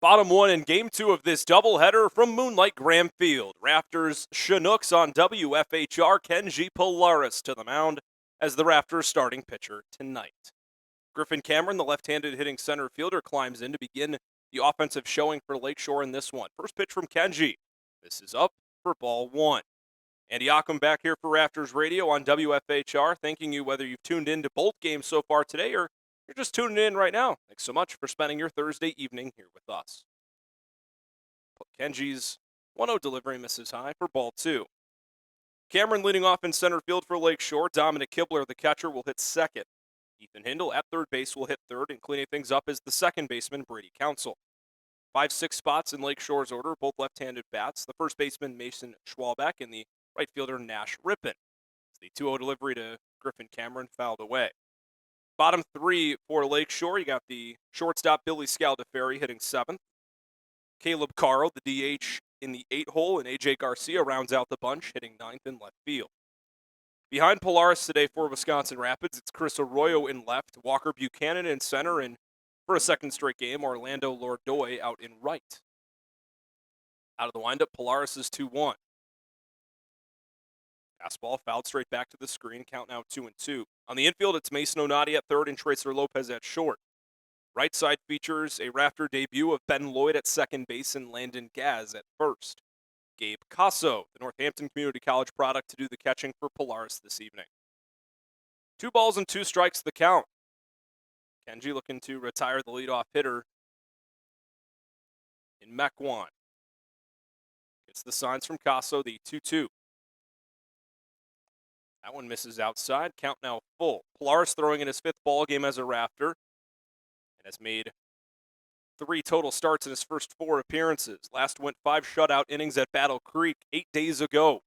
Bottom one in Game 2 of this doubleheader from Moonlight Graham Field. Rafters Chinooks on WFHR. Kenji Polaris to the mound as the Rafters starting pitcher tonight. Griffin Cameron, the left-handed hitting center fielder, climbs in to begin the offensive showing for Lakeshore in this one. First pitch from Kenji. This is up for ball one. Andy Ockham back here for Rafters Radio on WFHR, thanking you whether you've tuned in to both games so far today or you're just tuning in right now. Thanks so much for spending your Thursday evening here with us. Kenji's 1-0 delivery misses high for ball two. Cameron leading off in center field for Lakeshore. Dominic Kibler, the catcher, will hit second. Ethan Hindle at third base will hit third, and cleaning things up is the second baseman, Brady Council. 5-6 spots in Lakeshore's order, both left-handed bats. The first baseman, Mason Schwalbeck, and the right fielder, Nash Rippon. The 2-0 delivery to Griffin Cameron fouled away. Bottom three for Lakeshore, you got the shortstop, Billy Scaldaferri, hitting seventh. Caleb Carl, the DH, in the 8-hole, and A.J. Garcia rounds out the bunch, hitting ninth in left field. Behind Polaris today for Wisconsin Rapids, it's Chris Arroyo in left, Walker Buchanan in center, and for a second straight game, Orlando Lordoy out in right. Out of the windup, Polaris is 2-1. Fastball fouled straight back to the screen, count now 2-2. On the infield, it's Mason Onati at third and Tracer Lopez at short. Right side features a Rafter debut of Ben Lloyd at second base and Landon Gaz at first. Gabe Casso, the Northampton Community College product, to do the catching for Polaris this evening. 2 balls and 2 strikes the count. Kenji looking to retire the leadoff hitter in Mequon. Gets the signs from Casso, the 2-2. That one misses outside. Count now full. Polaris throwing in his 5th ball game as a Rafter and has made 3 total starts in his first 4 appearances. Last went 5 shutout innings at Battle Creek 8 days ago.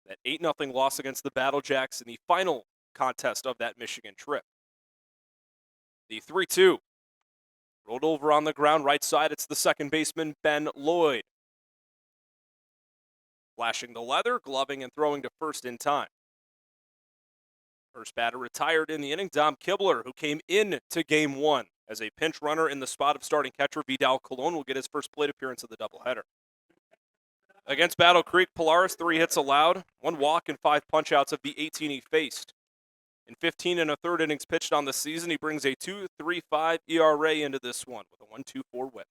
That 8-0 loss against the Battle Jacks in the final contest of that Michigan trip. The 3-2. Rolled over on the ground right side. It's the second baseman, Ben Lloyd. Flashing the leather, gloving and throwing to first in time. First batter retired in the inning, Dom Kibler, who came in to Game 1 as a pinch runner in the spot of starting catcher Vidal Colon, will get his first plate appearance of the doubleheader. Against Battle Creek, Polaris, 3 hits allowed, 1 walk, and 5 punch-outs of the 18 he faced. In 15 1/3 innings pitched on the season, he brings a 2.35 ERA into this one with a 1.24 whip.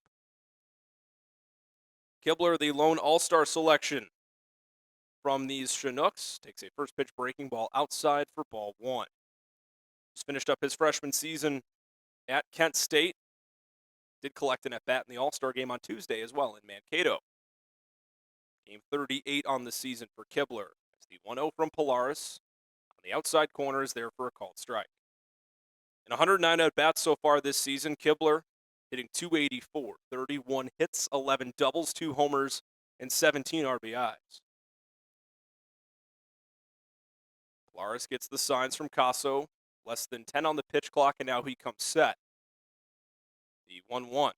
Kibler, the lone all-star selection from these Chinooks, takes a first pitch breaking ball outside for ball one. He's finished up his freshman season at Kent State. Did collect an at-bat in the All-Star game on Tuesday as well in Mankato. Game 38 on the season for Kibler. That's the 1-0 from Polaris. On the outside corner is there for a called strike. In 109 at-bats so far this season, Kibler hitting .284, 31 hits, 11 doubles, 2 homers, and 17 RBIs. Polaris gets the signs from Casso. Less than 10 on the pitch clock, and now he comes set. The 1-1.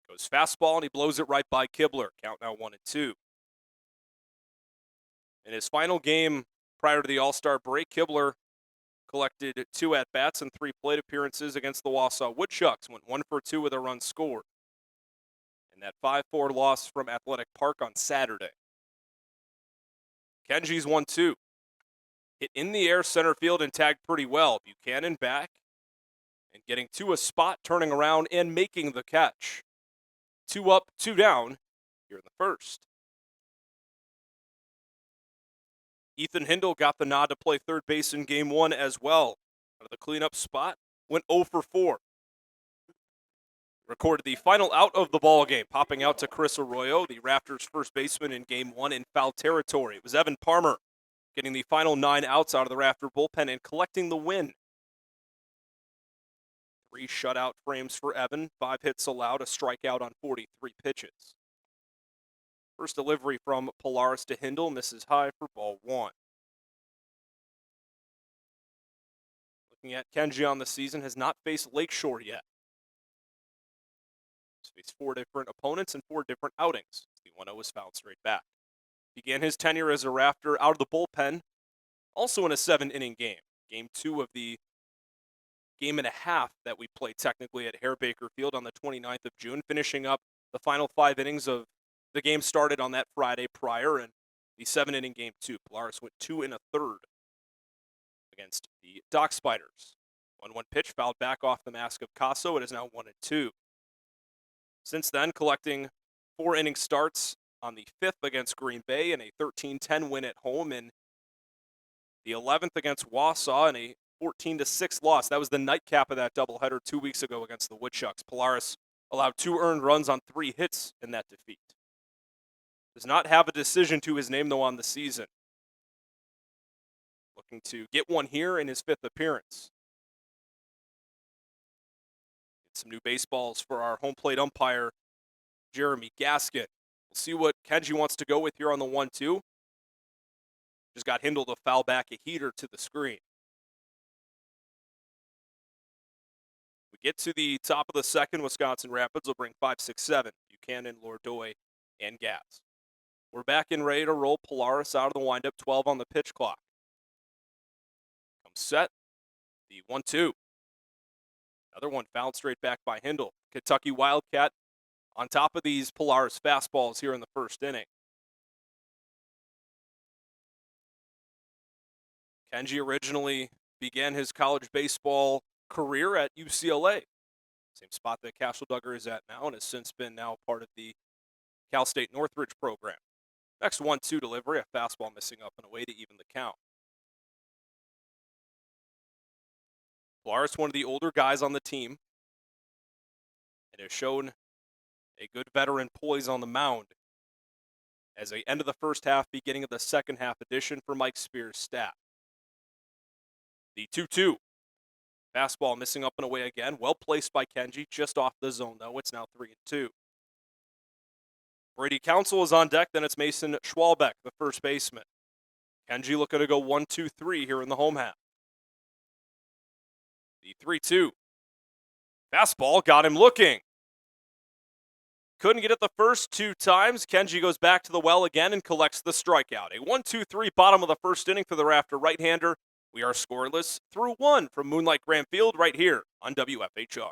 Goes fastball, and he blows it right by Kibler. Count now 1-2. In his final game prior to the All-Star break, Kibler collected 2 at-bats and 3 plate appearances against the Wausau Woodchucks. Went 1 for 2 with a run scored. In that 5-4 loss from Athletic Park on Saturday. Kenji's 1-2. Hit in the air center field and tagged pretty well. Buchanan back and getting to a spot, turning around and making the catch. 2 up, 2 down here in the first. Ethan Hindle got the nod to play third base in Game 1 as well. Out of the cleanup spot, went 0 for 4. Recorded the final out of the ball game, popping out to Chris Arroyo, the Rafters first baseman in Game 1 in foul territory. It was Evan Parmer getting the final 9 outs out of the Rafter bullpen and collecting the win. 3 shutout frames for Evan, 5 hits allowed, a strikeout on 43 pitches. First delivery from Polaris to Hindle, misses high for ball 1. Looking at Kenji on the season, has not faced Lakeshore yet. He's faced 4 different opponents and 4 different outings. The 1-0 was fouled straight back. Began his tenure as a Rafter out of the bullpen, also in a 7-inning game. Game 2 of the game and a half that we played technically at Baker Field on the 29th of June, finishing up the final 5 innings of the game started on that Friday prior, and the 7-inning game 2. Polaris went 2 1/3 against the Dock Spiders. 1-1 pitch fouled back off the mask of Casso. It is now 1-2. Since then, collecting 4 inning starts on the 5th against Green Bay and a 13-10 win at home, and the 11th against Wausau and a 14-6 loss. That was the nightcap of that doubleheader 2 weeks ago against the Woodchucks. Polaris allowed 2 earned runs on 3 hits in that defeat. Does not have a decision to his name, though, on the season. Looking to get one here in his 5th appearance. Get some new baseballs for our home plate umpire, Jeremy Gaskin. We'll see what Kenji wants to go with here on the 1-2. Just got Hindle to foul back a heater to the screen. We get to the top of the second. Wisconsin Rapids will bring 5, 6, 7. Buchanan, Lordoy, and Gas. We're back and ready to roll. Polaris out of the windup, 12 on the pitch clock. Comes set. The 1-2. Another one fouled straight back by Hindle. Kentucky Wildcat on top of these Polaris fastballs here in the first inning. Kenji originally began his college baseball career at UCLA. Same spot that Cashel Duggar is at now, and has since been now part of the Cal State Northridge program. Next 1-2 delivery, a fastball missing up and away to even the count. Polaris, one of the older guys on the team, and has shown a good veteran poise on the mound as a end of the first half, beginning of the second half edition for Mike Spears' staff. The 2-2. Fastball missing up and away again. Well placed by Kenji, just off the zone, though. It's now 3-2. Brady Council is on deck, then it's Mason Schwalbeck, the first baseman. Kenji looking to go 1-2-3 here in the home half. The 3-2. Fastball got him looking. Couldn't get it the first 2 times. Kenji goes back to the well again and collects the strikeout. A 1-2-3 bottom of the first inning for the Rafter right-hander. We are scoreless through 1 from Moonlight Graham Field right here on WFHR.